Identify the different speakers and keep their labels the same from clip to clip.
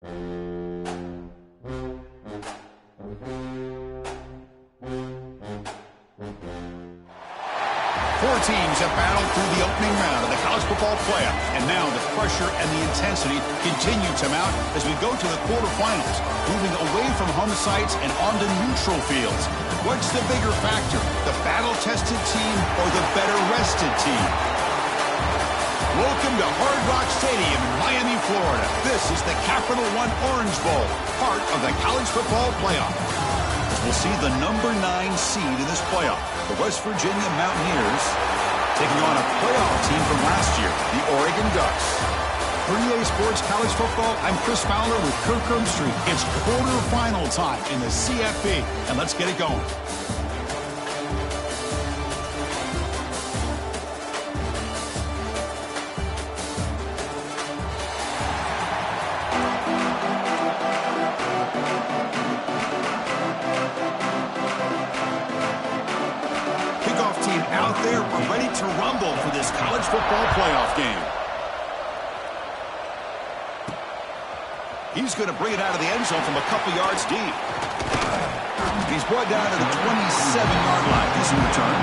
Speaker 1: Four teams have battled through the opening round of the college football playoff, and now the pressure and the intensity continue to mount as we go to the quarterfinals, moving away from home sites and onto neutral fields. What's the bigger factor, the battle-tested team or the better-rested team? Welcome to Hard Rock Stadium in Miami, Florida. This is the Capital One Orange Bowl, part of the college football playoff. We'll see the number 9 seed in this playoff, the West Virginia Mountaineers, taking on a playoff team from last year, the Oregon Ducks. For EA Sports College Football, I'm Chris Fowler with Kirk Herbstreit. It's quarterfinal time in the CFP, and let's get it going. Out there, we're ready to rumble for this college football playoff game. He's going to bring it out of the end zone from a couple yards deep. He's brought down to the 27-yard line. This in return.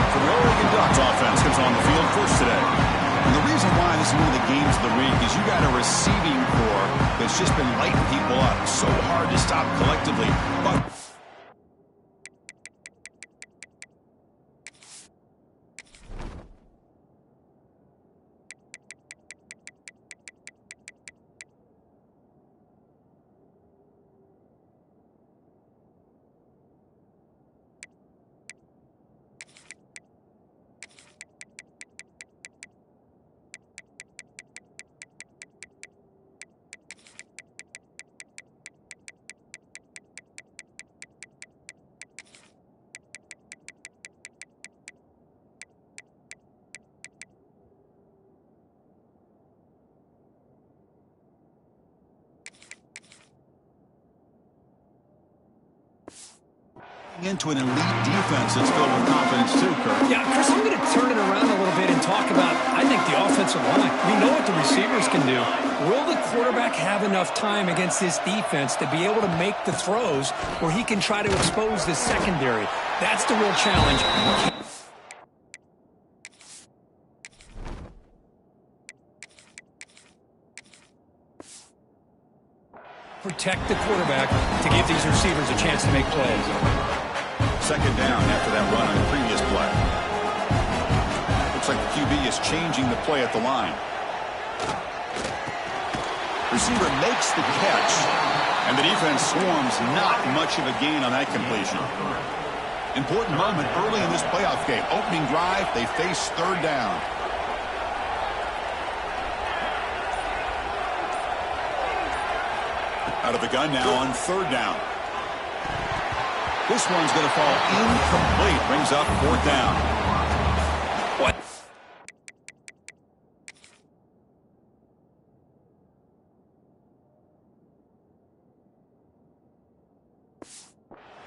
Speaker 1: For the Oregon Ducks, offense comes on the field first today. And the reason why this is one of the games of the week is you got a receiving corps that's just been lighting people up. So hard to stop collectively. But into an elite defense that's filled with confidence too, Kirk.
Speaker 2: Yeah, Chris, I'm going to turn it around a little bit and talk about, I think, the offensive line. We know what the receivers can do. Will the quarterback have enough time against this defense to be able to make the throws where he can try to expose the secondary? That's the real challenge. Protect the quarterback to give these receivers a chance to make plays.
Speaker 1: Second down after that run on the previous play. Looks like the QB is changing the play at the line. Receiver makes the catch, and the defense swarms. Not much of a gain on that completion. Important moment early in this playoff game. Opening drive, they face third down. Out of the gun now on third down. This one's going to fall incomplete. Brings up fourth down. What?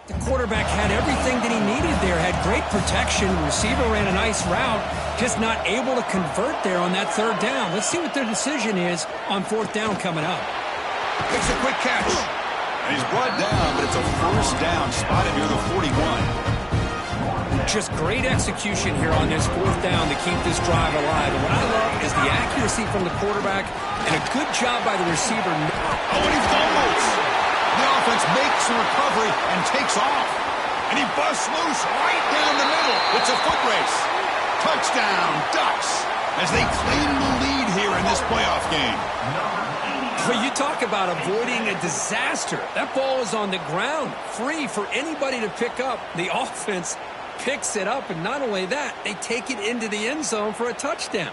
Speaker 2: The quarterback had everything that he needed there. Had great protection. Receiver ran a nice route. Just not able to convert there on that third down. Let's see what their decision is on fourth down coming up.
Speaker 1: Makes a quick catch. And he's brought down, but it's a first down spotted near the 41.
Speaker 2: Just great execution here on this fourth down to keep this drive alive. And what I love is the accuracy from the quarterback and a good job by the receiver.
Speaker 1: Oh, and he fumbles. The offense makes a recovery and takes off. And he busts loose right down the middle. It's a foot race. Touchdown, Ducks, as they claim the lead here in this playoff game.
Speaker 2: Well, you talk about avoiding a disaster. That ball is on the ground, free for anybody to pick up. The offense picks it up, and not only that, they take it into the end zone for a touchdown.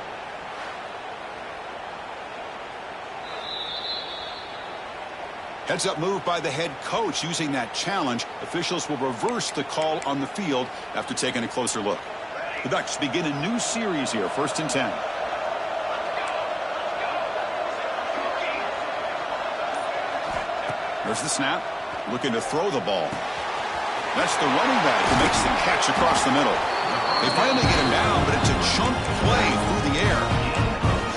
Speaker 1: Heads up move by the head coach using that challenge. Officials will reverse the call on the field after taking a closer look. The Ducks begin a new series here, 1st and 10. There's the snap, looking to throw the ball. That's the running back who makes the catch across the middle. They finally get him down, but it's a chunk play through the air.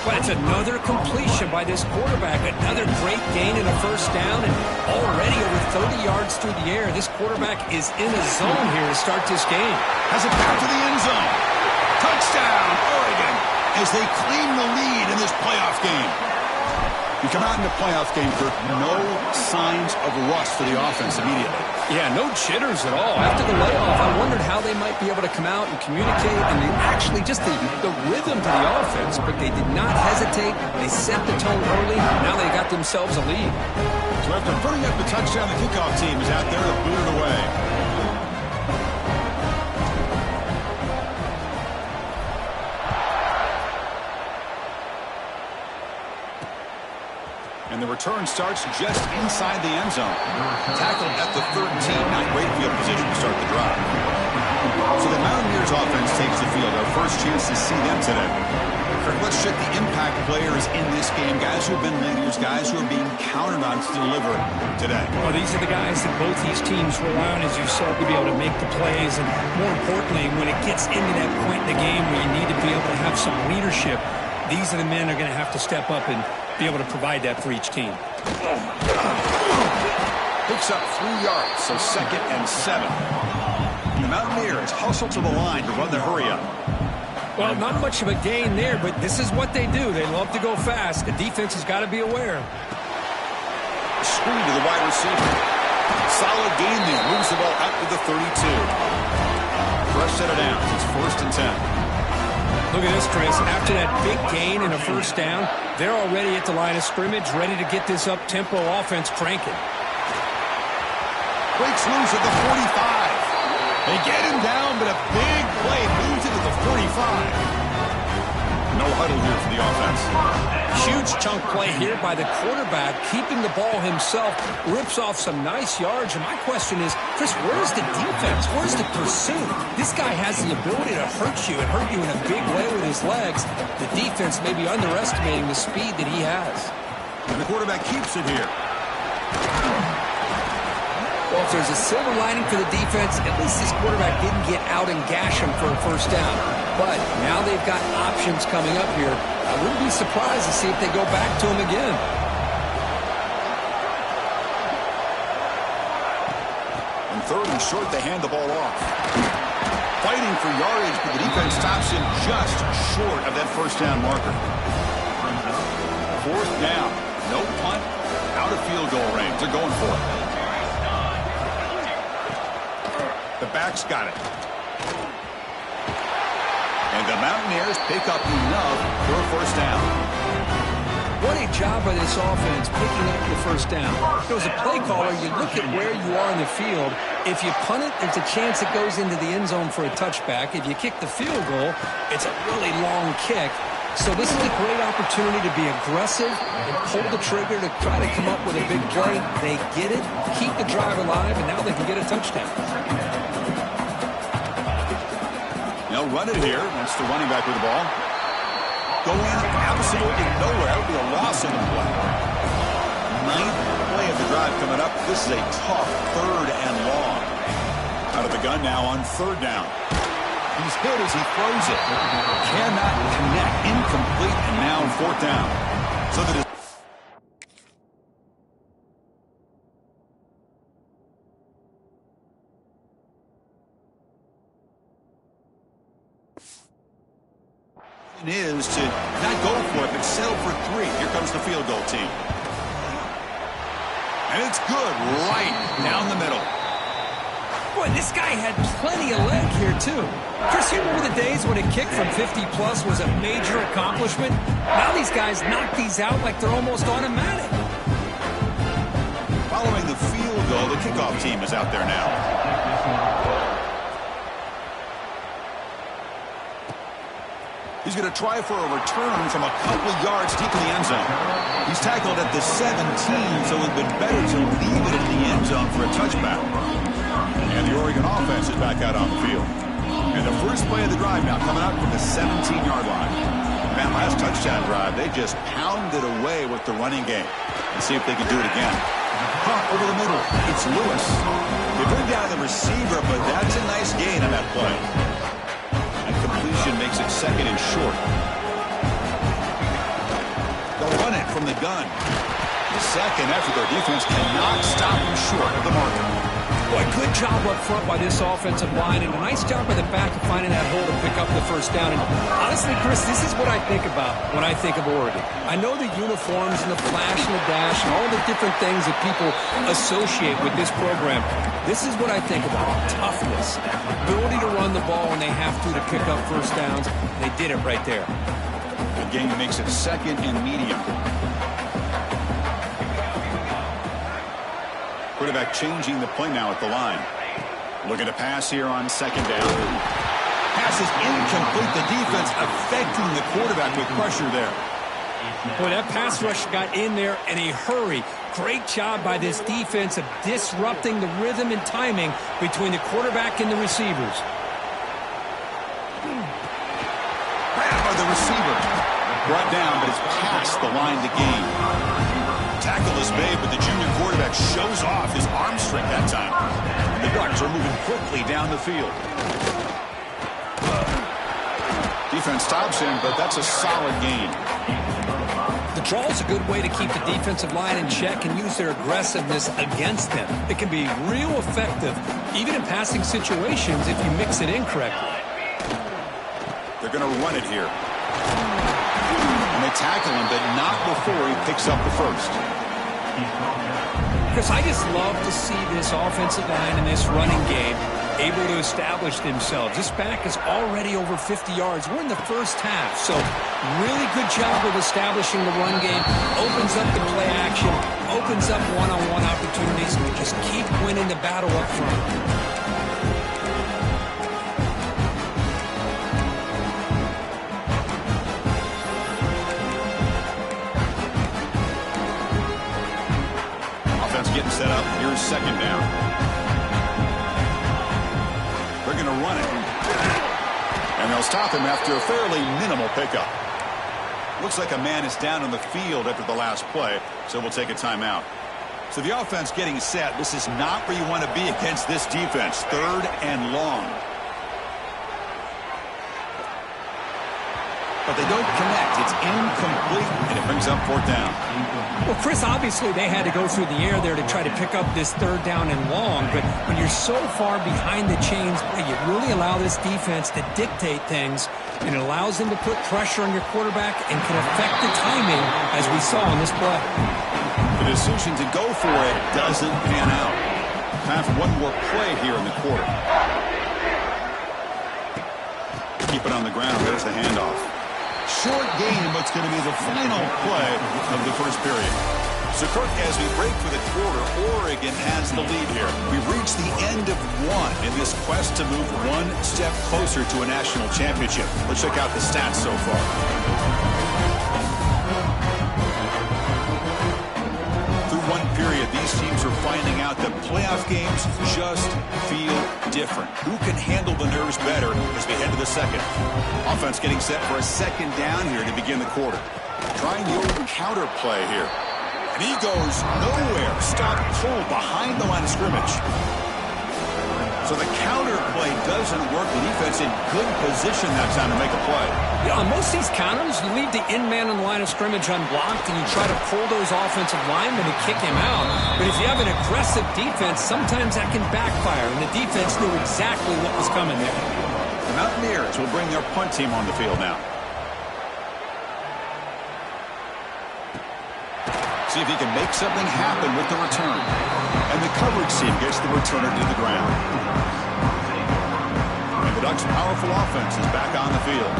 Speaker 2: Well, That's another completion by this quarterback. Another great gain and a first down, and already over 30 yards through the air. This quarterback is in a zone here to start this game.
Speaker 1: Has it back to the end zone. Touchdown, Oregon, as they claim the lead in this playoff game. You come out in the playoff game, Kirk, no signs of rust for the offense immediately.
Speaker 2: Yeah, no jitters at all. After the layoff, I wondered how they might be able to come out and communicate, and actually just the rhythm to the offense, but they did not hesitate. They set the tone early. Now they got themselves a lead.
Speaker 1: So after putting up the touchdown, the kickoff team is out there to boot it away. And the return starts just inside the end zone. Tackled at the 13. Not great field position to start the drive. So the Mountaineers offense takes the field. Our first chance to see them today. Let's check the impact players in this game. Guys who have been leaders, guys who are being counted on to deliver today.
Speaker 2: Well, these are the guys that both these teams rely on, as you said, to be able to make the plays. And more importantly, when it gets into that point in the game where you need to be able to have some leadership, these are the men that are going to have to step up and be able to provide that for each team.
Speaker 1: Picks up 3 yards, so 2nd and 7. The Mountaineers hustle to the line to run the hurry-up.
Speaker 2: Well, not much of a gain there, but this is what they do. They love to go fast. The defense has got to be aware.
Speaker 1: Screen to the wide receiver. Solid gain there. Moves the ball out to the 32. Fresh set of downs. It's 1st and 10.
Speaker 2: Look at this, Chris. After that big gain and a first down, they're already at the line of scrimmage, ready to get this up-tempo offense cranking.
Speaker 1: Breaks loose at the 45. They get him down, but a big play moves it to the 45. No huddle here for the offense.
Speaker 2: Huge chunk play here by the quarterback, keeping the ball himself, rips off some nice yards. And my question is, Chris, where's the defense? Where's the pursuit? This guy has the ability to hurt you and hurt you in a big way with his legs. The defense may be underestimating the speed that he has.
Speaker 1: And the quarterback keeps it here.
Speaker 2: Well, if there's a silver lining for the defense, at least this quarterback didn't get out and gash him for a first down. But now they've got options coming up here. I wouldn't be surprised to see if they go back to him again.
Speaker 1: And 3rd and short, they hand the ball off. Fighting for yardage, but the defense stops him just short of that first down marker. 4th down. No punt. Out of field goal range. They're going for it. The back's got it. And the Mountaineers pick up enough for a first down.
Speaker 2: What a job by this offense picking up the first down. As a play caller, you look at where you are in the field. If you punt it, there's a chance it goes into the end zone for a touchback. If you kick the field goal, it's a really long kick. So this is a great opportunity to be aggressive and pull the trigger to try to come up with a big play. They get it, keep the drive alive, and now they can get a touchdown.
Speaker 1: They'll run it here. That's the running back with the ball. Going absolutely nowhere. That would be a loss in the play. 9th play of the drive coming up. This is a tough 3rd and long. Out of the gun now on 3rd down. He's hit as he throws it. Cannot connect. Incomplete, and now 4th down. So that is to not go for it, but settle for 3. Here comes the field goal team. And it's good right down the middle.
Speaker 2: Boy, this guy had plenty of leg here, too. Chris, you remember the days when a kick from 50-plus was a major accomplishment? Now these guys knock these out like they're almost automatic.
Speaker 1: Following the field goal, the kickoff team is out there now. He's going to try for a return from a couple of yards deep in the end zone. He's tackled at the 17, so it would have been better to leave it in the end zone for a touchback. And the Oregon offense is back out on the field. And the first play of the drive now coming out from the 17-yard line. Man, last touchdown drive, they just pounded away with the running game. Let's see if they can do it again. Pump over the middle. It's Lewis. They bring down the receiver, but that's a nice gain on that play. And completion makes it 2nd and short. run it from the gun. The second effort, their defense cannot stop him short of the marker.
Speaker 2: Boy, good job up front by this offensive line, and a nice job by the back of finding that hole to pick up the first down. And honestly, Chris, this is what I think about when I think of Oregon. I know the uniforms and the flash and the dash and all the different things that people associate with this program. This is what I think about: toughness, ability to run the ball when they have to pick up first downs. They did it right there.
Speaker 1: The game makes it 2nd and medium. Quarterback changing the play now at the line. Looking to pass here on 2nd down. Pass is incomplete. The defense affecting the quarterback with pressure there.
Speaker 2: Boy, that pass rush got in there in a hurry. Great job by this defense of disrupting the rhythm and timing between the quarterback and the receivers.
Speaker 1: Grab by the receiver. Brought down, but it's past the line to gain. Tackle is made, but the junior quarterback shows off his arm strength that time. And the Ducks are moving quickly down the field. Defense stops him, but that's a solid gain.
Speaker 2: The draw is a good way to keep the defensive line in check and use their aggressiveness against them. It can be real effective, even in passing situations, if you mix it in correctly.
Speaker 1: They're going to run it here. And they tackle him, but not before he picks up the first.
Speaker 2: Chris, I just love to see this offensive line and this running game able to establish themselves. This back is already over 50 yards. We're in the first half, so really good job of establishing the run game. Opens up the play action, opens up one-on-one opportunities, and we just keep winning the battle up front.
Speaker 1: Getting set up. Here's 2nd down. They're going to run it. And they'll stop him after a fairly minimal pickup. Looks like a man is down on the field after the last play, so we'll take a timeout. So the offense getting set. This is not where you want to be against this defense. 3rd and long. But they don't connect. It's incomplete, and it brings up 4th down.
Speaker 2: Well, Chris, obviously they had to go through the air there to try to pick up this 3rd down and long, but when you're so far behind the chains, you really allow this defense to dictate things, and it allows them to put pressure on your quarterback and can affect the timing, as we saw in this play.
Speaker 1: The decision to go for it doesn't pan out. Time for one more play here in the quarter. Keep it on the ground. There's the handoff. Short game, what's going to be the final play of the first period. So, Kirk, as we break for the quarter, Oregon has the lead here. We've reached the end of one in this quest to move one step closer to a national championship. Let's check out the stats so far. Through one period, these teams are finding out that playoff games just feel different. Who can handle the nerves better as we head to the second? Offense getting set for a 2nd down here to begin the quarter. Trying the old counter play here. And he goes nowhere. Stop pull behind the line of scrimmage. So the counter play doesn't work. The defense in good position that time to make a play.
Speaker 2: Yeah, on most of these counters, you leave the in man on the line of scrimmage unblocked, and you try to pull those offensive linemen to kick him out. But if you have an aggressive defense, sometimes that can backfire, and the defense knew exactly what was coming there.
Speaker 1: The Mountaineers will bring their punt team on the field now. See if he can make something happen with the return. And the coverage team gets the returner to the ground. And the Ducks' powerful offense is back on the field.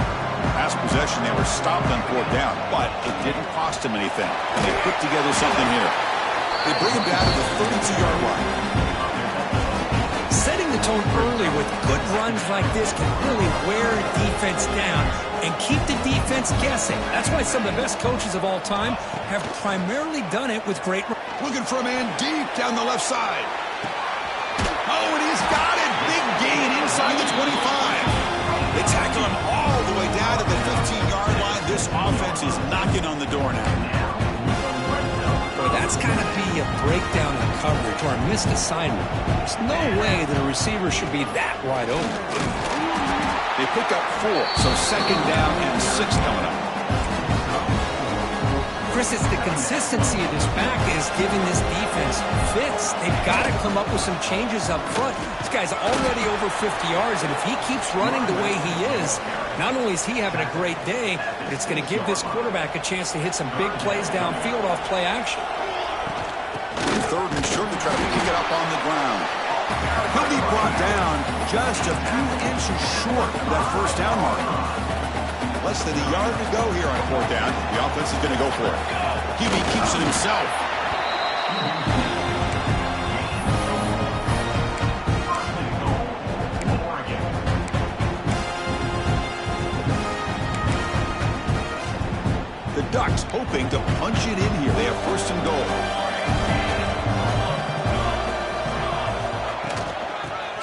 Speaker 1: Last possession, they were stopped on 4th down, but it didn't cost them anything. And they put together something here. They bring him down to the 32-yard line.
Speaker 2: Setting the tone early with good runs like this can really wear a defense down and keep the defense guessing. That's why some of the best coaches of all time have primarily done it with great...
Speaker 1: Looking for a man deep down the left side. Oh, and he's got it. Big gain inside the 25. They tackle him all the way down to the 15-yard line. This offense is knocking on the door now.
Speaker 2: Boy, that's got to be a breakdown in coverage or a missed assignment. There's no way that a receiver should be that wide open.
Speaker 1: They pick up 4, so 2nd down and 6 coming up.
Speaker 2: Chris, it's the consistency of this back is giving this defense fits. They've got to come up with some changes up front. This guy's already over 50 yards, and if he keeps running the way he is, not only is he having a great day, but it's going to give this quarterback a chance to hit some big plays downfield off play action.
Speaker 1: Third and short to try to pick it up on the ground. He'll be brought down just a few inches short of that first down mark. Less than a yard to go here on fourth down. The offense is going to go for it. QB keeps it himself. The Ducks hoping to punch it in here. They have first and goal.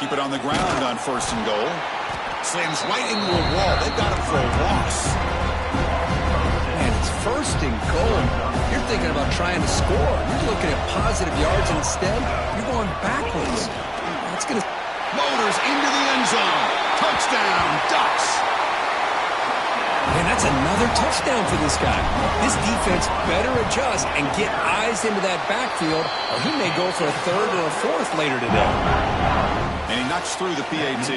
Speaker 1: Keep it on the ground on first and goal. Slams right into a wall. They've got him for a loss.
Speaker 2: And it's first and goal. You're thinking about trying to score. You're looking at positive yards, and instead, you're going backwards. That's going to...
Speaker 1: Motors into the end zone. Touchdown, Ducks.
Speaker 2: And that's another touchdown for this guy. This defense better adjust and get eyes into that backfield, or he may go for a third or a fourth later today.
Speaker 1: And he knocks through the PAT.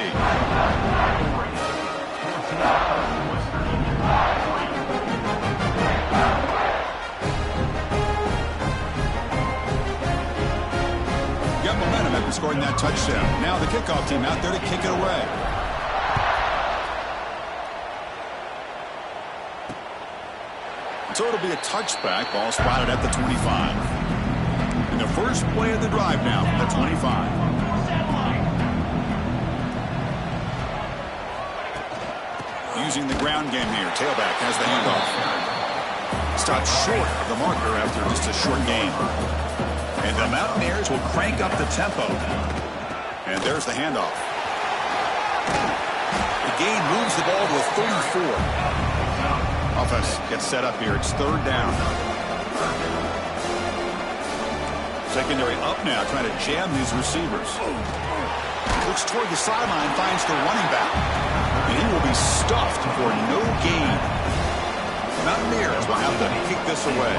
Speaker 1: Got momentum after scoring that touchdown. Now the kickoff team out there to kick it away. So it'll be a touchback. Ball spotted at the 25. And the first play of the drive now from the 25. Using the ground game here. Tailback has the handoff. Stopped short of the marker after just a short gain. And the Mountaineers will crank up the tempo. And there's the handoff. The gain moves the ball to a 34. Offense gets set up here. It's third down. Secondary up now, trying to jam these receivers. Looks toward the sideline, finds the running back. And he will be stuffed for no gain. Mountaineers will have to kick this away.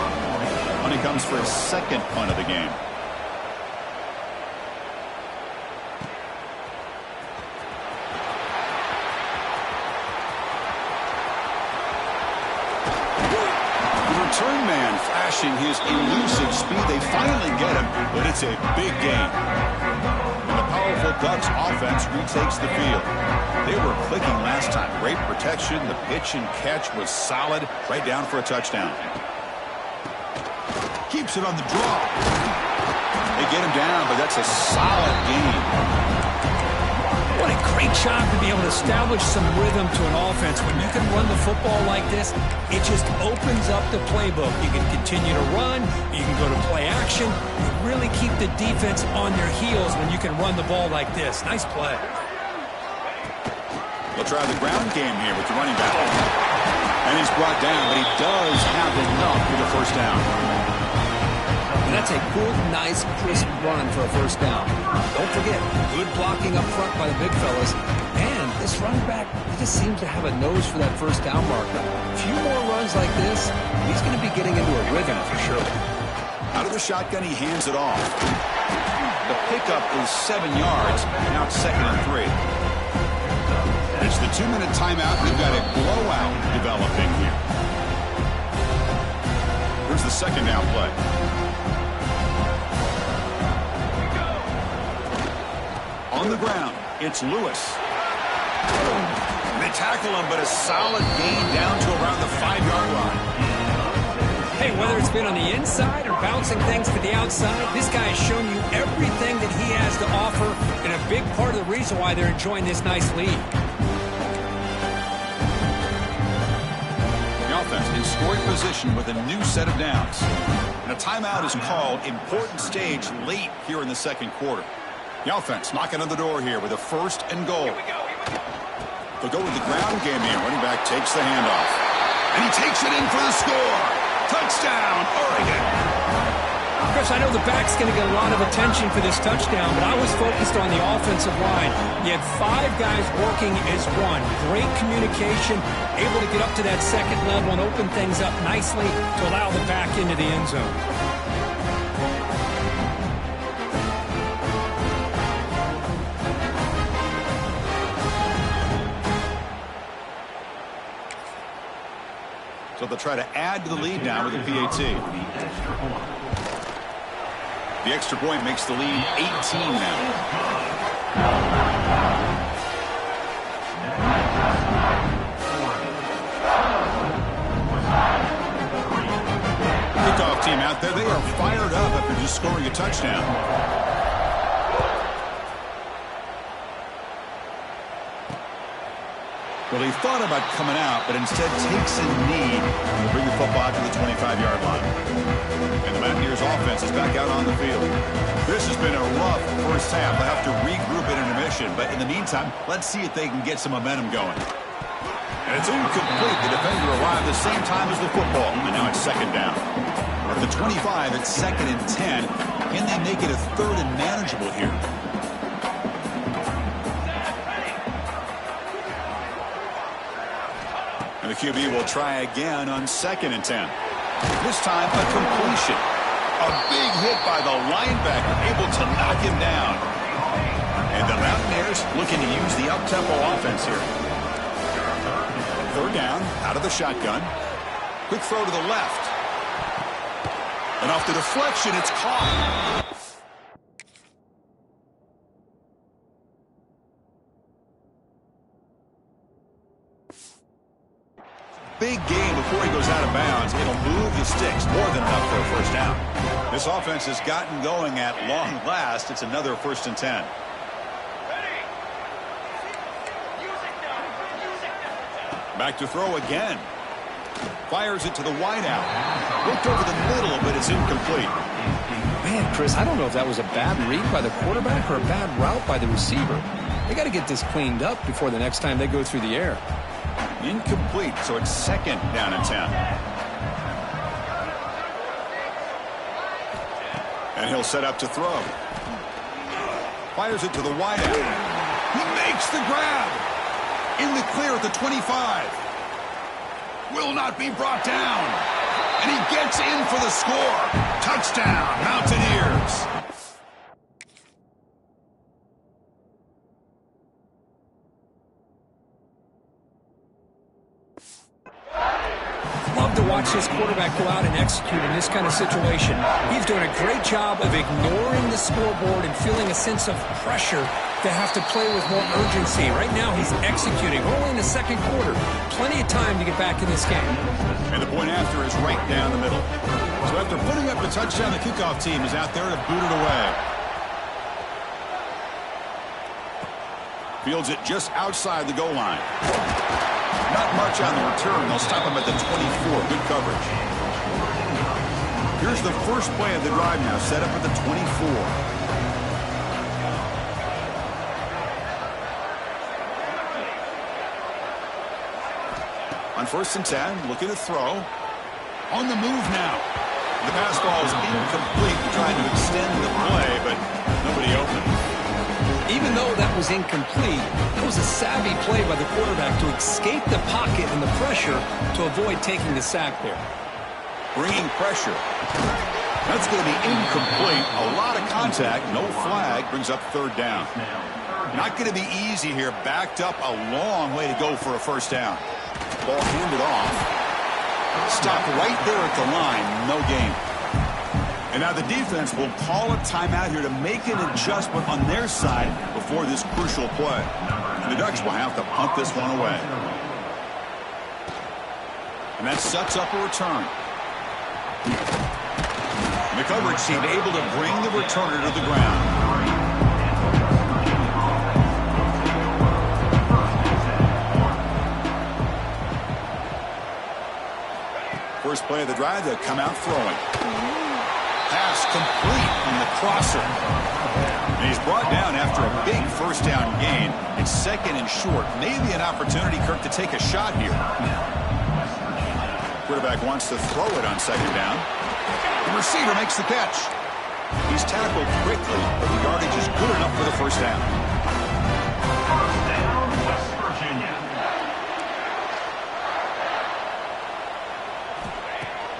Speaker 1: Money comes for his second punt of the game. Return man flashing his elusive speed. They finally get him, but it's a big gain. And the powerful Ducks offense retakes the field. They were clicking last time. Great protection. The pitch and catch was solid. Right down for a touchdown. Keeps it on the draw. They get him down, but that's a solid gain.
Speaker 2: What a great job to be able to establish some rhythm to an offense. When you can run the football like this, it just opens up the playbook. You can continue to run. You can go to play action. You really keep the defense on their heels when you can run the ball like this. Nice play.
Speaker 1: They'll try the ground game here with the running back. And he's brought down, but he does have enough for the first down.
Speaker 2: And that's a good, nice, crisp run for a first down. Don't forget, good blocking up front by the big fellas. And this running back, he just seems to have a nose for that first down marker. A few more runs like this, he's going to be getting into a rhythm for sure.
Speaker 1: Out of the shotgun, he hands it off. The pickup is 7 yards. Now it's 2nd and 3. It's the 2-minute timeout. We've got a blowout developing here. Here's the second down play. On the ground, it's Lewis. They tackle him, but a solid gain down to around the 5-yard line.
Speaker 2: Hey, whether it's been on the inside or bouncing things to the outside, this guy has shown you everything that he has to offer, and a big part of the reason why they're enjoying this nice lead.
Speaker 1: The offense in scoring position with a new set of downs. And a timeout is called. Important stage late here in the second quarter. The offense knocking on the door here with a first and goal. They'll go with the ground game here. Running back takes the handoff. And he takes it in for the score. Touchdown, Oregon.
Speaker 2: Chris, I know the back's going to get a lot of attention for this touchdown, but I was focused on the offensive line. You had 5 guys working as one. Great communication, able to get up to that second level and open things up nicely to allow the back into the end zone.
Speaker 1: So they'll try to add to the lead now with a PAT. The extra point makes the lead 18 now. Kickoff team out there. They are fired up after just scoring a touchdown. Well, he thought about coming out, but instead takes a knee to bring the football out to the 25-yard line. And the Mountaineers offense is back out on the field. This has been a rough first half. They'll have to regroup at intermission, but in the meantime, let's see if they can get some momentum going. And it's incomplete. The defender arrived the same time as the football, and now it's second down. At the 25, it's 2nd and 10. Can they make it a 3rd and manageable here? And the QB will try again on 2nd and 10. This time a completion. A big hit by the linebacker, able to knock him down. And the Mountaineers looking to use the up-tempo offense here. 3rd down, out of the shotgun. Quick throw to the left. And off the deflection, it's caught. Big game before he goes out of bounds. It'll move the sticks. More than enough for a first down. This offense has gotten going at long last. It's another 1st and 10. Back to throw again. Fires it to the wideout. Looked over the middle, but it's incomplete.
Speaker 2: Man, Chris, I don't know if that was a bad read by the quarterback or a bad route by the receiver. They got to get this cleaned up before the next time they go through the air.
Speaker 1: Incomplete, so it's 2nd down and 10. And he'll set up to throw. Fires it to the wideout. He makes the grab. In the clear at the 25. Will not be brought down. And he gets in for the score. Touchdown, Mountaineers.
Speaker 2: Love to watch this quarterback go out and execute in this kind of situation. He's doing a great job of ignoring the scoreboard and feeling a sense of pressure to have to play with more urgency. Right now he's executing. Only in the 2nd quarter. Plenty of time to get back in this game.
Speaker 1: And the point after is right down the middle. So after putting up the touchdown, the kickoff team is out there to boot it away. Fields it just outside the goal line. Not much on the return. They'll stop him at the 24. Good coverage. Here's the first play of the drive now, set up at the 24. On 1st and 10, looking to throw. On the move now. The pass ball is incomplete, trying to extend the play, but nobody open.
Speaker 2: Even though that was incomplete, it was a savvy play by the quarterback to escape the pocket and the pressure to avoid taking the sack there.
Speaker 1: Bringing pressure. That's going to be incomplete. A lot of contact, no flag, brings up 3rd down. Not going to be easy here. Backed up a long way to go for a first down. Ball handed off. Stop right there at the line. No gain. And now the defense will call a timeout here to make an adjustment on their side before this crucial play. And the Ducks will have to punt this one away. And that sets up a return. And the coverage team able to bring the returner to the ground. First play of the drive, they'll come out throwing. Pass complete from the crosser. And he's brought down after a big first down gain. It's 2nd and short. Maybe an opportunity, Kirk, to take a shot here. Quarterback wants to throw it on 2nd down. The receiver makes the catch. He's tackled quickly, but the yardage is good enough for the first down.
Speaker 3: First down, West Virginia.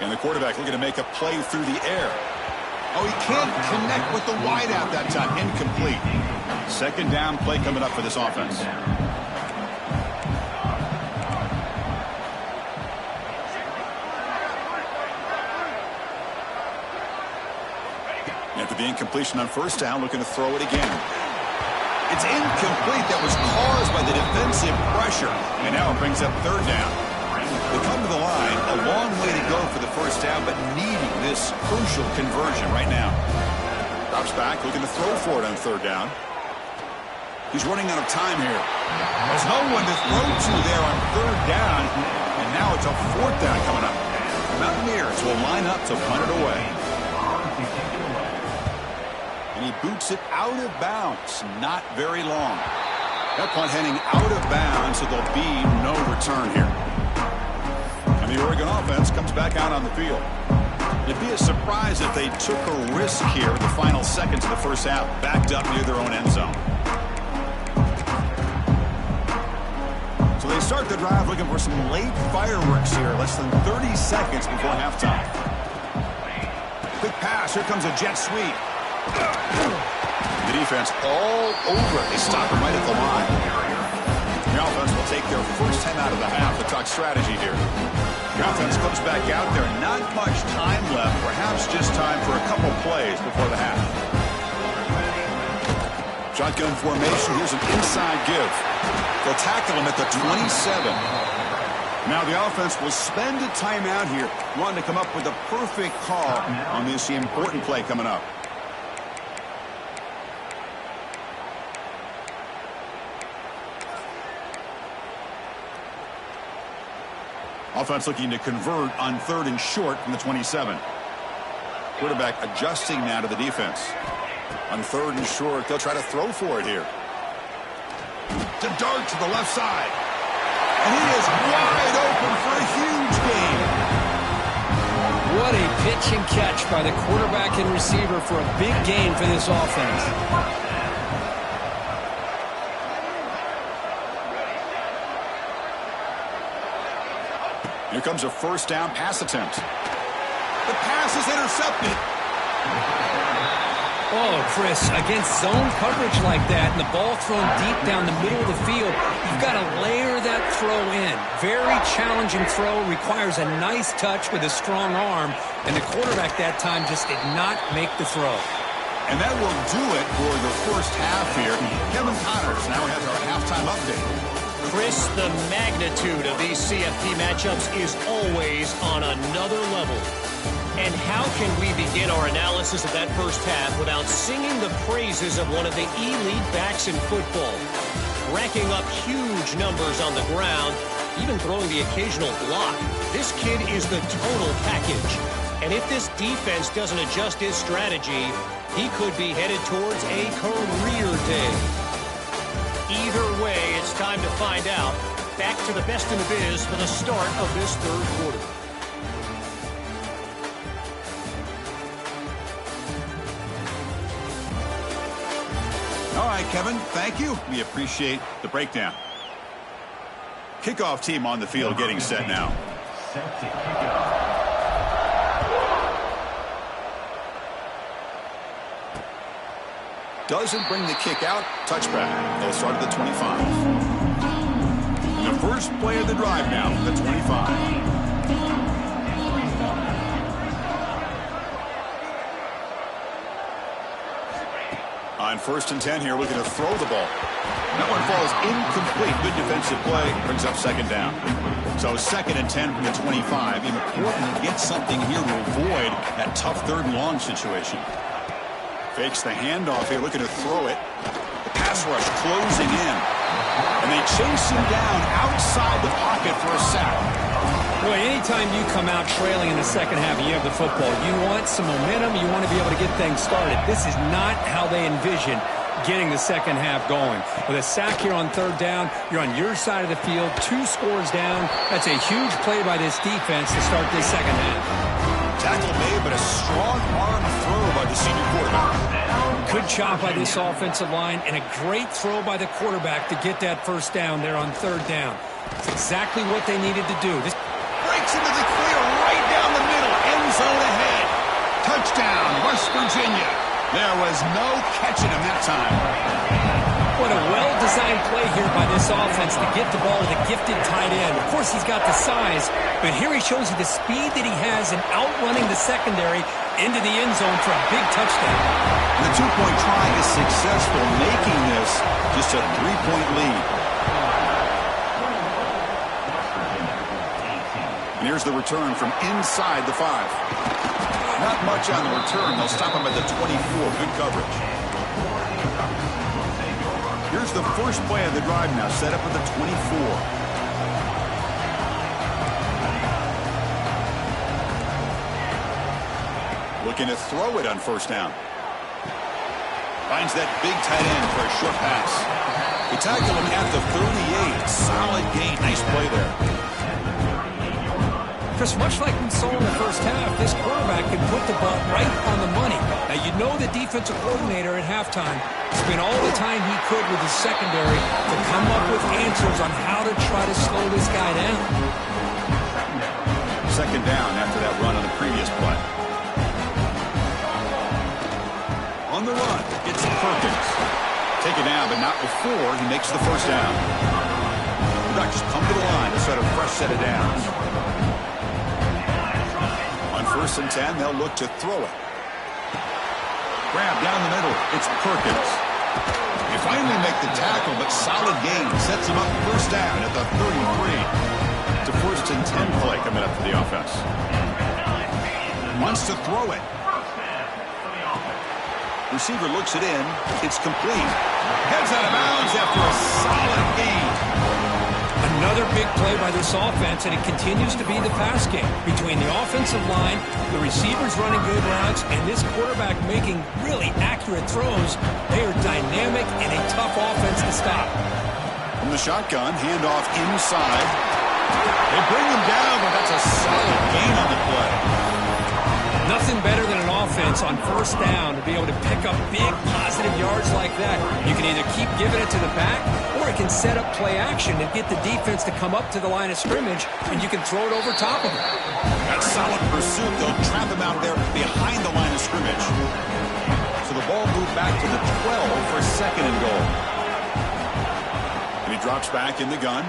Speaker 1: And the quarterback looking to make a play through the air. Oh, he can't connect with the wideout that time. Incomplete. Second down play coming up for this offense. After the incompletion on first down, looking to throw it again. It's incomplete. That was caused by the defensive pressure. And now it brings up third down. They come to the line, a long way to go for the first down, but needing this crucial conversion right now. Drops back, looking to throw for it on third down. He's running out of time here. There's no one to throw to there on third down, and now it's a fourth down coming up. Mountaineers will line up to punt it away. And he boots it out of bounds. Not very long. That punt heading out of bounds, so there'll be no return here. And the Oregon offense comes back out on the field. It'd be a surprise if they took a risk here in the final seconds of the first half, backed up near their own end zone. So they start the drive looking for some late fireworks here, less than 30 seconds before halftime. Quick pass, here comes a jet sweep. The defense all over it. They stop him right at the line. The offense will take their first 10 out of the half. We'll talk strategy here. The offense comes back out there. Not much time left. Perhaps just time for a couple plays before the half. Shotgun formation. Here's an inside give. They'll tackle him at the 27. Now the offense will spend a timeout here, wanting to come up with a perfect call on this important play coming up. Offense looking to convert on third and short from the 27. Quarterback adjusting now to the defense. On third and short, they'll try to throw for it here. To dart to the left side. And he is wide open for a huge gain.
Speaker 2: What a pitch and catch by the quarterback and receiver for a big gain for this offense.
Speaker 1: Here comes a first down pass attempt. The pass is intercepted.
Speaker 2: Oh, Chris, against zone coverage like that and the ball thrown deep down the middle of the field, you've got to layer that throw in. Very challenging throw, requires a nice touch with a strong arm, and the quarterback that time just did not make the throw.
Speaker 1: And that will do it for the first half here. Kevin Connors now has our halftime update.
Speaker 4: Chris, the magnitude of these CFP matchups is always on another level. And how can we begin our analysis of that first half without singing the praises of one of the elite backs in football? Racking up huge numbers on the ground, even throwing the occasional block. This kid is the total package. And if this defense doesn't adjust his strategy, he could be headed towards a career day. Either way, it's time to find out. Back to the best in the biz for the start of this third quarter.
Speaker 1: All right, Kevin, thank you. We appreciate the breakdown. Kickoff team on the field getting set now.
Speaker 3: Set to kick off.
Speaker 1: Doesn't bring the kick out. Touchback. They'll start at the 25. And the first play of the drive now from the 25. On first and 10 here, looking to throw the ball. That one falls incomplete. Good defensive play. Brings up second down. So second and 10 from the 25. Important to get something here to avoid that tough third and long situation. Fakes the handoff here, looking to throw it. The pass rush closing in. And they chase him down outside the pocket for a sack.
Speaker 2: Boy, anytime you come out trailing in the second half and you have the football, you want some momentum, you want to be able to get things started. This is not how they envision getting the second half going. With a sack here on third down, you're on your side of the field, 2 scores down. That's a huge play by this defense to start this second half.
Speaker 1: Tackle made, but a strong arm throw by the senior quarterback.
Speaker 2: job by this offensive line and a great throw by the quarterback to get that first down there on third down. It's exactly what they needed to do. This
Speaker 1: breaks into the clear right down the middle. End zone ahead. Touchdown, West Virginia. There was no catching him that time.
Speaker 2: What a well-designed play here by this offense to get the ball to the gifted tight end. Of course, he's got the size, but here he shows you the speed that he has in outrunning the secondary into the end zone for a big touchdown.
Speaker 1: And the two-point try is successful, making this just a three-point lead. And here's the return from inside the 5. Not much on the return. They'll stop him at the 24. Good coverage. Here's the first play of the drive now, set up at the 24. Looking to throw it on first down. Finds that big tight end for a short pass. We tackle him at the 38. Solid gain. Nice play there.
Speaker 2: Chris, much like we saw in the first half, this quarterback can put the ball right on the money. Now, you know the defensive coordinator at halftime spent all the time he could with his secondary to come up with answers on how to try to slow this guy down.
Speaker 1: Second down after that run on the previous play. On the run, it's Perkins. Take it down, but not before he makes the first down. The Ducks just pump to the line to set a fresh set of downs. On 1st and 10, they'll look to throw it. Grab down the middle. It's Perkins. They finally make the tackle, but solid gain sets him up first down at the 33. It's a 1st and 10 play coming up for the offense. Wants to throw it. Receiver looks it in. It's complete. Heads out of bounds after a solid gain.
Speaker 2: Another big play by this offense, and it continues to be the pass game. Between the offensive line, the receivers running good routes, and this quarterback making really accurate throws, they are dynamic and a tough offense to stop.
Speaker 1: From the shotgun, handoff inside. They bring him down, but that's a solid gain on the play.
Speaker 2: Nothing better than an offense on first down to be able to pick up big positive yards like that. You can either keep giving it to the back, or it can set up play action and get the defense to come up to the line of scrimmage, and you can throw it over top of him.
Speaker 1: That solid pursuit, they'll trap him out there behind the line of scrimmage. So the ball moved back to the 12 for 2nd and goal. And he drops back in the gun.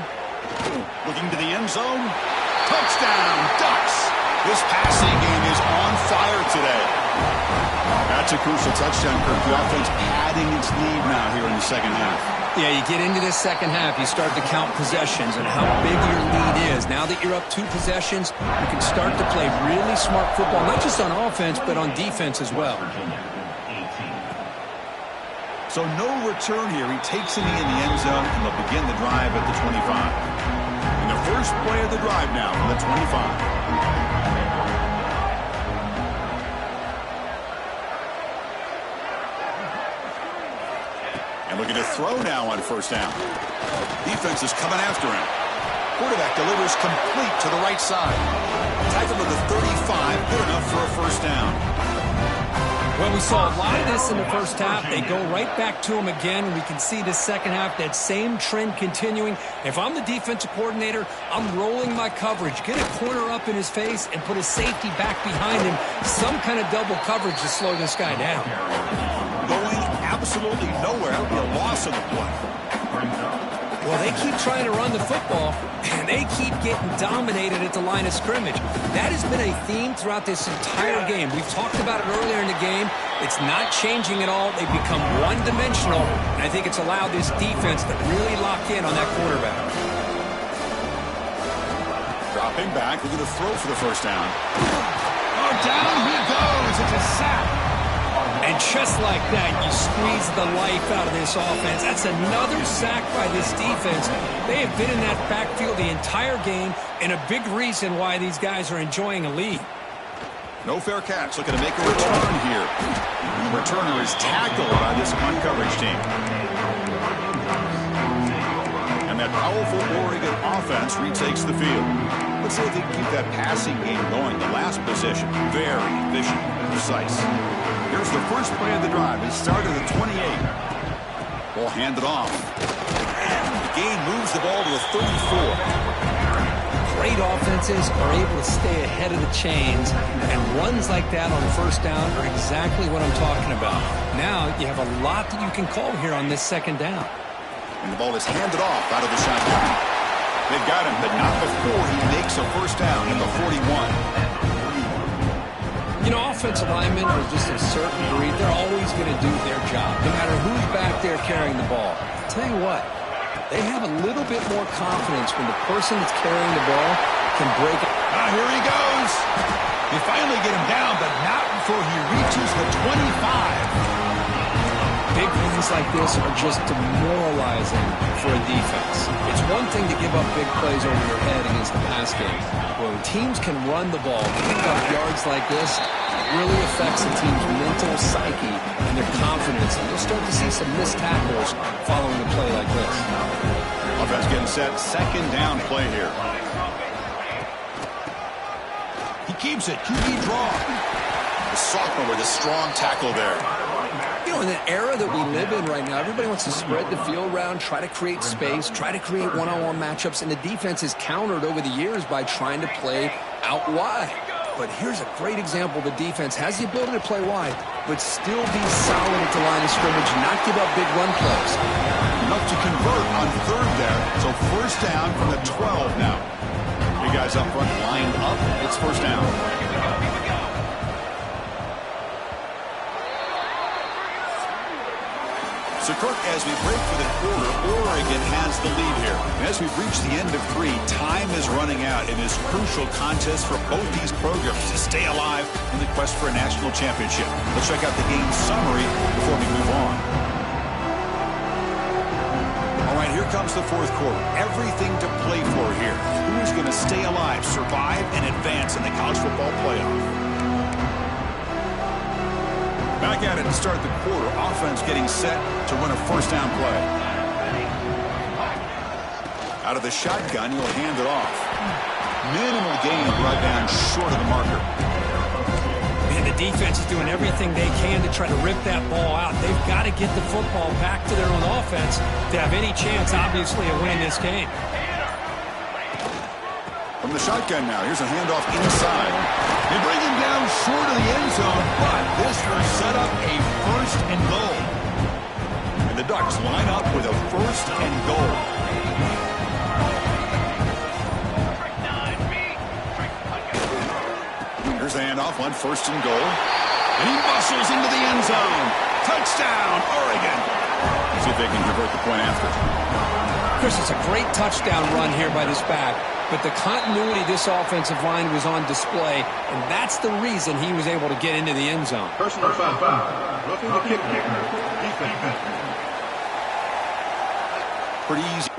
Speaker 1: Looking to the end zone. Touchdown, Ducks! This passing game is on fire today. That's a crucial touchdown, Kirk. The offense adding its lead now here in the second half.
Speaker 2: Yeah, you get into this second half, you start to count possessions and how big your lead is. Now that you're up 2 possessions, you can start to play really smart football, not just on offense, but on defense as well.
Speaker 1: So no return here. He takes it in the end zone, and they'll begin the drive at the 25. And the first play of the drive now from the 25. Looking to throw now on first down. Defense is coming after him. Quarterback delivers complete to the right side. Tackle to the 35, good enough for a first down.
Speaker 2: Well, we saw a lot of this in the first half. They go right back to him again. We can see the second half, that same trend continuing. If I'm the defensive coordinator, I'm rolling my coverage. Get a corner up in his face and put a safety back behind him. Some kind of double coverage to slow this guy down.
Speaker 1: Going absolutely nowhere. That would be a loss of the play.
Speaker 2: Well, they keep trying to run the football, and they keep getting dominated at the line of scrimmage. That has been a theme throughout this entire game. We've talked about it earlier in the game. It's not changing at all. They've become one-dimensional, and I think it's allowed this defense to really lock in on that quarterback.
Speaker 1: Dropping back, looking to throw for the first down.
Speaker 2: Oh, down he goes. It's a sack. And just like that, you squeeze the life out of this offense. That's another sack by this defense. They have been in that backfield the entire game, and a big reason why these guys are enjoying a lead.
Speaker 1: No fair catch. Looking to make a return here. And the returner is tackled by this punt coverage team. And that powerful Oregon offense retakes the field. Let's see if they can keep that passing game going. The last possession, very efficient, precise. Here's the first play of the drive is started at the 28. Ball handed off. The gain moves the ball to the 34.
Speaker 2: Great offenses are able to stay ahead of the chains, and runs like that on first down are exactly what I'm talking about. Now you have a lot that you can call here on this second down.
Speaker 1: And the ball is handed off out of the shotgun. They've got him, but not before he makes a first down at the 41.
Speaker 2: You know, offensive linemen are just a certain breed. They're always going to do their job, no matter who's back there carrying the ball. I'll tell you what, they have a little bit more confidence when the person that's carrying the ball can break it.
Speaker 1: Here he goes. They finally get him down, but not before he reaches the 25.
Speaker 2: Big wins like this are just demoralizing for a defense. It's one thing to give up big plays over your head against the pass game. When teams can run the ball, pick up yards like this, it really affects the team's mental psyche and their confidence. And you'll start to see some missed tackles following a play like this.
Speaker 1: Offense getting set. Second down play here. He keeps it. QB draw. The sophomore with a strong tackle there.
Speaker 2: You know, in the era that we live in right now, everybody wants to spread the field around, try to create space, try to create one-on-one matchups, and the defense has countered over the years by trying to play out wide. But here's a great example. The defense has the ability to play wide, but still be solid at the line of scrimmage, not give up big run plays.
Speaker 1: Enough to convert on third there, so first down from the 12 now. You guys up front lined up. It's first down. So, Kirk, as we break for the quarter, Oregon has the lead here. And as we've reached the end of 3, time is running out in this crucial contest for both these programs to stay alive in the quest for a national championship. Let's check out the game summary before we move on. All right, here comes the fourth quarter. Everything to play for here. Who is going to stay alive, survive, and advance in the college football playoff? Back at it to start the quarter. Offense getting set to run a first down play. Out of the shotgun, he'll hand it off. Minimal gain right down short of the marker.
Speaker 2: Man, the defense is doing everything they can to try to rip that ball out. They've got to get the football back to their own offense to have any chance, obviously, of winning this game.
Speaker 1: From the shotgun now, here's a handoff inside. They bring him down short of the end zone, but this will set up a first and goal. And the Ducks line up with a first and goal. Here's the handoff on first and goal. And he bustles into the end zone. Touchdown, Oregon. Let's see if they can convert the point after.
Speaker 2: Chris, it's a great touchdown run here by this back, but the continuity of this offensive line was on display, and that's the reason he was able to get into the end zone.
Speaker 3: Personal foul. Roughing the kicker. Defense.
Speaker 1: Pretty easy.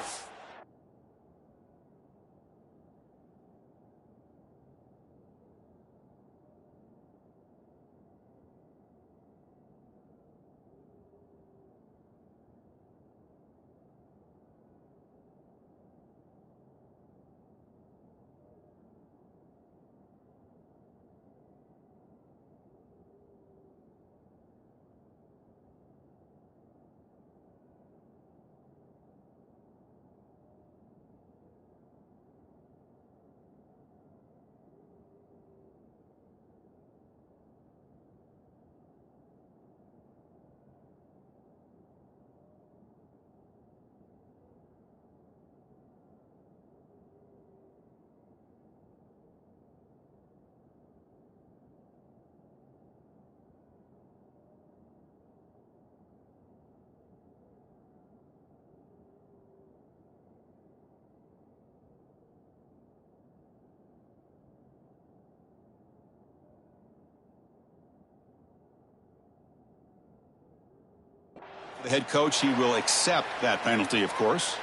Speaker 1: The head coach, he will accept that penalty, of course.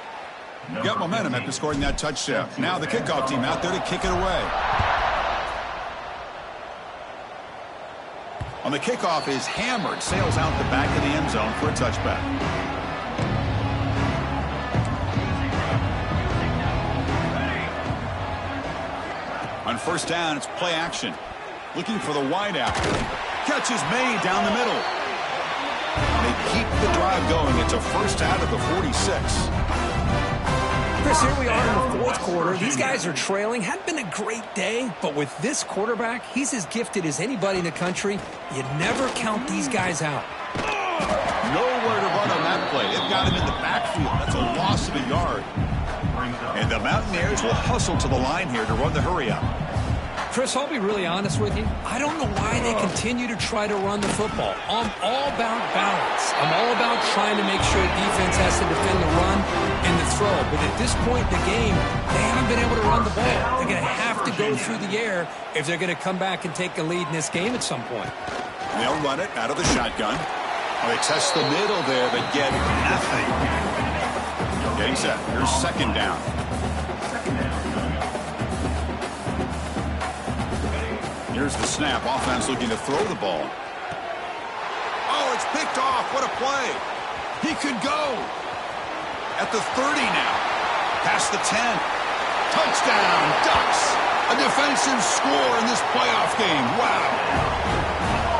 Speaker 1: Got momentum after scoring that touchdown. Now the kickoff team out there to kick it away. On the kickoff is hammered, sails out the back of the end zone for a touchback. On first down, it's play action. Looking for the wide out. Catch is made down the middle. keep the drive going. It's a first out of the 46.
Speaker 2: Chris, here we are in the fourth quarter. These guys are trailing. Hadn't been a great day, but with this quarterback, he's as gifted as anybody in the country. You never count these guys out.
Speaker 1: Nowhere to run on that play. They've got him in the backfield. That's a loss of a yard. And the Mountaineers will hustle to the line here to run the hurry up.
Speaker 2: Chris, I'll be really honest with you. I don't know why they continue to try to run the football. I'm all about balance. I'm all about trying to make sure defense has to defend the run and the throw. But at this point in the game, they haven't been able to run the ball. They're going to have to go through the air if they're going to come back and take a lead in this game at some point.
Speaker 1: They'll run it out of the shotgun. They test the middle there, but get nothing. Getting set. Here's second down. Here's the snap. Offense looking to throw the ball. Oh, it's picked off. What a play. He could go. At the 30 now. Past the 10. Touchdown, Ducks. A defensive score in this playoff game. Wow.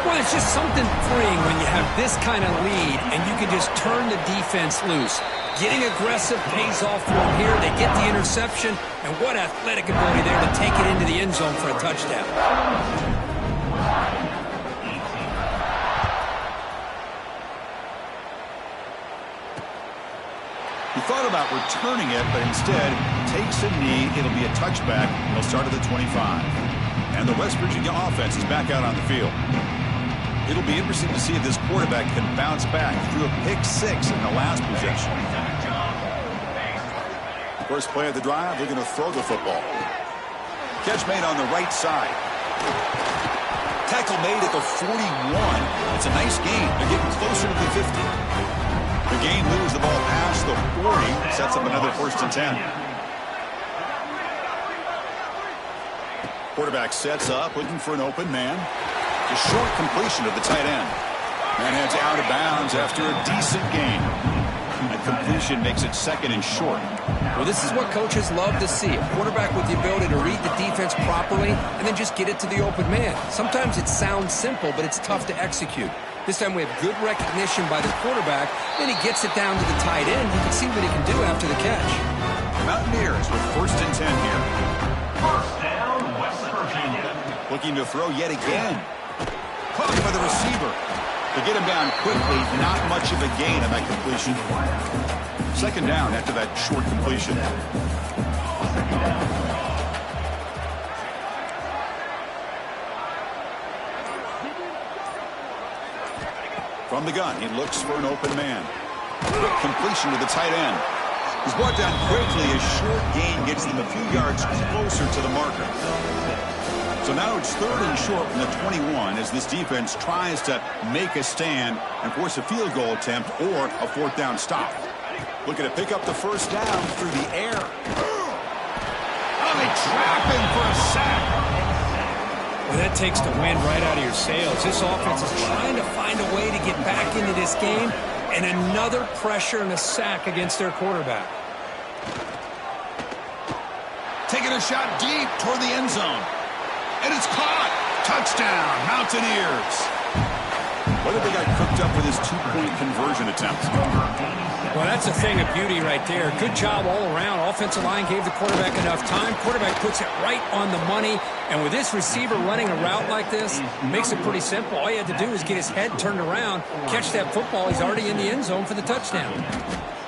Speaker 2: Well, it's just something freeing when you have this kind of lead and you can just turn the defense loose. Getting aggressive pays off for them here. They get the interception, and what athletic ability there to take it into the end zone for a touchdown.
Speaker 1: He thought about returning it, but instead takes a knee. It'll be a touchback. He'll start at the 25. And the West Virginia offense is back out on the field. It'll be interesting to see if this quarterback can bounce back through a pick 6 in the last possession. First play of the drive, looking to throw the football. Catch made on the right side. Tackle made at the 41. It's a nice gain. They're getting closer to the 50. The game moves the ball past the 40. Sets up another first and 10. Quarterback sets up, looking for an open man. A short completion to the tight end. And heads out of bounds after a decent gain. And completion makes it second and short.
Speaker 2: Well, this is what coaches love to see. A quarterback with the ability to read the defense properly and then just get it to the open man. Sometimes it sounds simple, but it's tough to execute. This time we have good recognition by the quarterback. Then he gets it down to the tight end. You can see what he can do after the catch.
Speaker 1: Mountaineers with first and 10 here.
Speaker 3: First down, West Virginia.
Speaker 1: Looking to throw yet again. Caught by the receiver. To get him down quickly, not much of a gain on that completion. Second down after that short completion. From the gun, he looks for an open man. Quick completion to the tight end. He's brought down quickly. A short gain gets them a few yards closer to the marker. So now it's third and short from the 21 as this defense tries to make a stand and force a field goal attempt or a fourth down stop. Looking to pick up the first down through the air. Oh, they trap him for a sack.
Speaker 2: Well, that takes the wind right out of your sails. This offense is trying to find a way to get back into this game, and another pressure and a sack against their quarterback.
Speaker 1: Taking a shot deep toward the end zone. And it's caught. Touchdown, Mountaineers. What have they got cooked up with this two-point conversion attempt?
Speaker 2: Well, that's a thing of beauty right there. Good job all around. Offensive line gave the quarterback enough time. Quarterback puts it right on the money. And with this receiver running a route like this, makes it pretty simple. All you had to do is get his head turned around, catch that football. He's already in the end zone for the touchdown.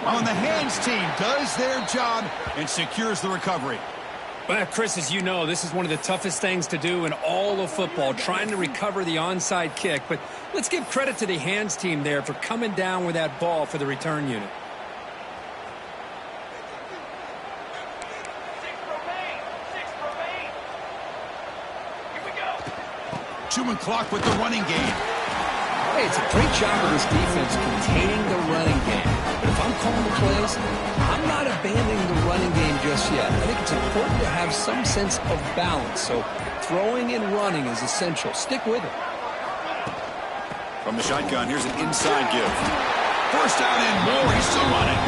Speaker 1: On the hands team does their job and secures the recovery.
Speaker 2: Well, Chris, as you know, this is one of the toughest things to do in all of football, trying to recover the onside kick. But let's give credit to the hands team there for coming down with that ball for the return unit.
Speaker 3: Here we go.
Speaker 1: Chewing clock with the running game.
Speaker 2: Hey, it's a great job of this defense containing the running game. But if I'm calling the plays, I'm not abandoning the running game just yet. I think it's important to have some sense of balance. So throwing and running is essential. Stick with it.
Speaker 1: From the shotgun, here's an inside give. First down and more. He's still running.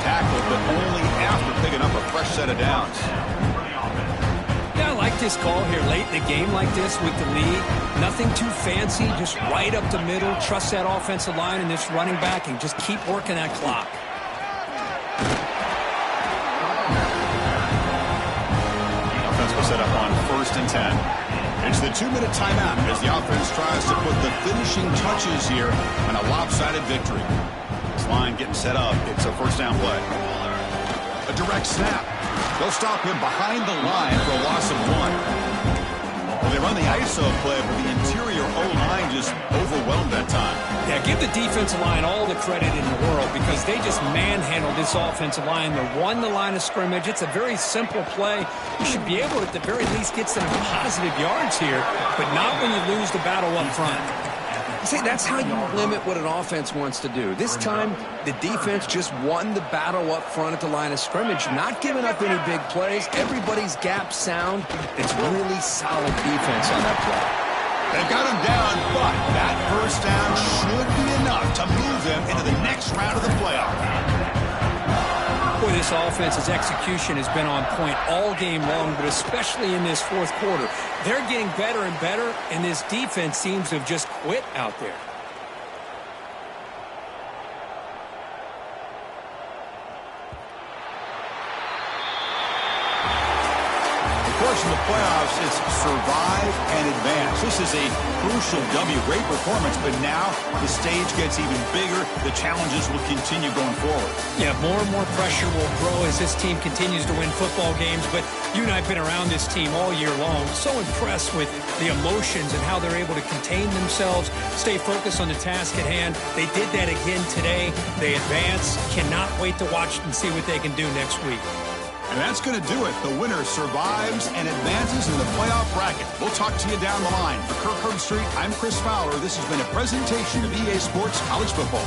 Speaker 1: Tackled, but only after picking up a fresh set of downs.
Speaker 2: Yeah, I like like this call here late in the game like this with the lead. Nothing too fancy, just right up the middle. Trust that offensive line and this running back and just keep working that clock.
Speaker 1: Offense will set up on 1st and 10. It's the 2-minute timeout as the offense tries to put the finishing touches here on a lopsided victory. This line getting set up. It's a 1st down play. A direct snap. They'll stop him behind the line for a loss of 1. Well, they run the ISO play, but the interior O-line just overwhelmed that time.
Speaker 2: Yeah, give the defensive line all the credit in the world because they just manhandled this offensive line. They won the line of scrimmage. It's a very simple play. You should be able to, at the very least, get some positive yards here, but not when you lose the battle up front. See, that's how you limit what an offense wants to do. This time, the defense just won the battle up front at the line of scrimmage, not giving up any big plays. Everybody's gap sound. It's really solid defense on that play.
Speaker 1: They've got him down, but that 1st down should be enough to move them into the next round of the playoff.
Speaker 2: Boy, this offense's execution has been on point all game long, but especially in this 4th quarter. They're getting better and better, and this defense seems to have just quit out there.
Speaker 1: In the playoffs, it's survive and advance. This is a crucial W. Great performance, but now the stage gets even bigger. The challenges will continue going forward.
Speaker 2: Yeah, more and more pressure will grow as this team continues to win football games, but you and I have been around this team all year long. So impressed with the emotions and how they're able to contain themselves, stay focused on the task at hand. They did that again today. They advance. Cannot wait to watch and see what they can do next week.
Speaker 1: And that's going to do it. The winner survives and advances in the playoff bracket. We'll talk to you down the line. For Kirk Herbstreit, I'm Chris Fowler. This has been a presentation of EA Sports College Football.